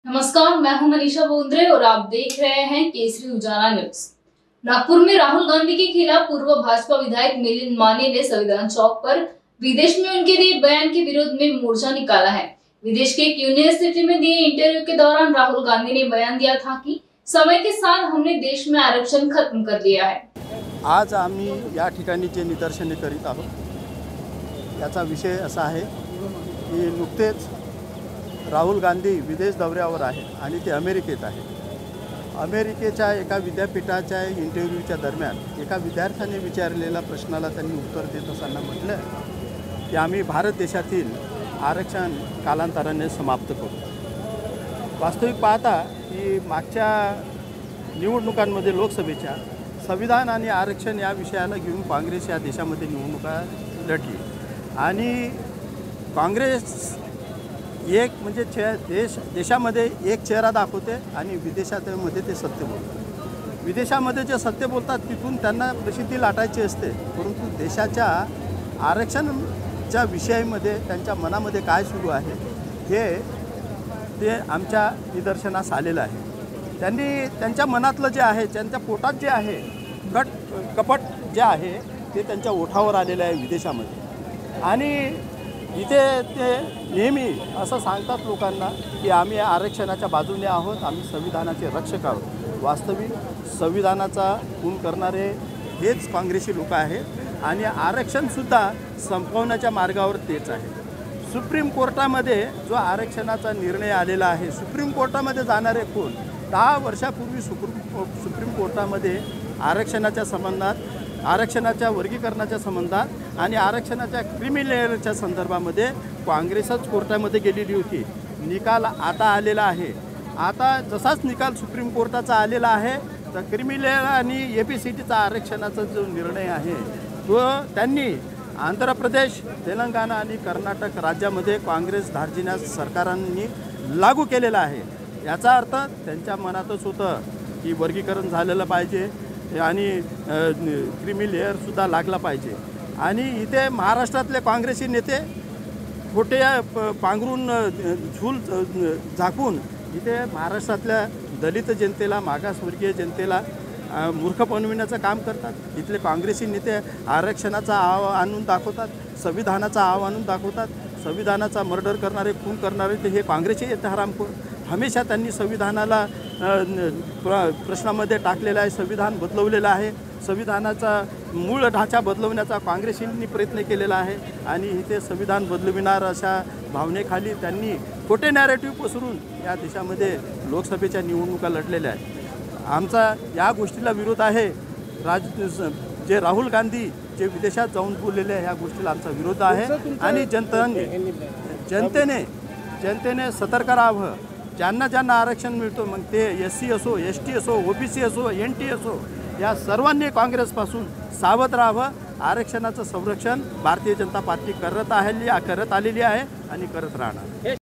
नमस्कार, मैं हूं मनीषा बोंद्रे और आप देख रहे हैं केसरी उजाला न्यूज। नागपुर में राहुल गांधी के खिलाफ पूर्व भाजपा विधायक मिलिंद माने ने संविधान चौक पर विदेश में उनके दिए बयान के विरोध में मोर्चा निकाला है। विदेश के एक यूनिवर्सिटी में दिए इंटरव्यू के दौरान राहुल गांधी ने बयान दिया था कि समय के साथ हमने देश में आरक्षण खत्म कर दिया है। आज आम्ही या ठिकाणी जे निदर्शने करीत आहोत याचा विषय असा आहे की नुकतेच राहुल गांधी विदेश दौऱ्यावर आहे आणि ते अमेरिकेत आहे। अमेरिकेच्या एका विद्यापीठाच्या इंटरव्ह्यूच्या दरम्यान एका विद्यार्थ्याने विचारलेल्या प्रश्नाला त्यांनी उत्तर देत असताना म्हटलं की आम्ही भारत देशातील आरक्षण कालांतराने समाप्त करू। वास्तविक पाहता की मागच्या निवडणुकांमध्ये लोकसभेच्या संविधान आणि आरक्षण या विषयाला घेऊन काँग्रेस या देशामध्ये निवडणुका लढली आणि काँग्रेस एक म्हणजे देशामध्ये एक चेहरा दाखवते आणि विदेशामध्ये ते सत्य बोलतात। विदेशामध्ये जे सत्य बोलतात तिथून त्यांना प्रसिद्धी लाटायची असते, परंतु देशाच्या आरक्षणाच्या विषयामध्ये त्यांच्या मनामध्ये काय सुरू आहे ते आमच्या निदर्शनास आलेलं आहे। त्यांनी त्यांच्या मनातलं जे आहे, त्यांच्या पोटात जे आहे कपट जे आहे ते त्यांच्या ओठावर आलेलं आहे विदेशामध्ये। आणि इथे ते नेहमी असं सांगतात लोकांना की आम्ही आरक्षणाच्या बाजूने आहोत, आम्ही संविधानाचे रक्षक आहोत। वास्तविक संविधानाचा खून करणारे हेच काँग्रेसी लोक आहेत आणि आरक्षणसुद्धा संपवण्याच्या मार्गावर तेच आहे। सुप्रीम कोर्टामध्ये जो आरक्षणाचा निर्णय आलेला आहे, सुप्रीम कोर्टामध्ये जाणारे कोण 10 वर्षापूर्वी सुप्रीम कोर्टामध्ये आरक्षणाच्या संबंधात, आरक्षणाच्या वर्गीकरणाच्या संबंधात आणि आरक्षणाच्या क्रीमी लेअरच्या संदर्भामध्ये काँग्रेसच कोर्टामध्ये गेलेली होती। निकाल आता आलेला आहे। आता जसाच निकाल सुप्रीम कोर्टाचा आलेला आहे तर क्रीमी लेअर आणि एपीसीटीचा आरक्षणाचा जो निर्णय आहे तो त्यांनी आंध्र प्रदेश, तेलंगणा आणि कर्नाटक राज्यामध्ये काँग्रेस धार्जिण्या सरकारांनी लागू केलेला आहे। याचा अर्थ त्यांच्या मनातच होतं की वर्गीकरण झालेलं पाहिजे आणि क्रीमी लेअरसुद्धा लागला पाहिजे। आणि इथे महाराष्ट्रातले काँग्रेसी नेते खोटे पांघरून झूल झाकून इथे महाराष्ट्रातल्या दलित जनतेला, मागासवर्गीय जनतेला मूर्ख बनविण्याचं काम करतात। इथले काँग्रेसी नेते आरक्षणाचा आव आणून दाखवतात, संविधानाचा आव आणून दाखवतात। संविधानाचा मर्डर करणारे, खून करणारे ते हे काँग्रेसचे येते हरामखोर। हमेशा त्यांनी संविधानाला प्रश्नामध्ये टाकलेला आहे, संविधान बदलवलेलं आहे। संविधानाचा मूळ ढाचा बदलवण्याचा काँग्रेसींनी प्रयत्न केलेला आहे आणि इथे संविधान बदलविणार अशा भावनेखाली त्यांनी खोटे नॅरेटिव्ह पसरून या देशामध्ये लोकसभेच्या निवडणुका लढलेल्या आहेत। आमचा या गोष्टीला विरोध आहे। जे राहुल गांधी जे विदेशात जाऊन बोललेले आहे ह्या गोष्टीला आमचा विरोध आहे आणि जनतेने सतर्क राहावं। ज्यांना आरक्षण मिळतो, मग ते SC असो, ST असो, OBC असो, NT असो, या सर्वांनी काँग्रेसपासून सावध राहावं। आरक्षणाचं संरक्षण भारतीय जनता पार्टी करत आलेली आहे आणि करत राहणार।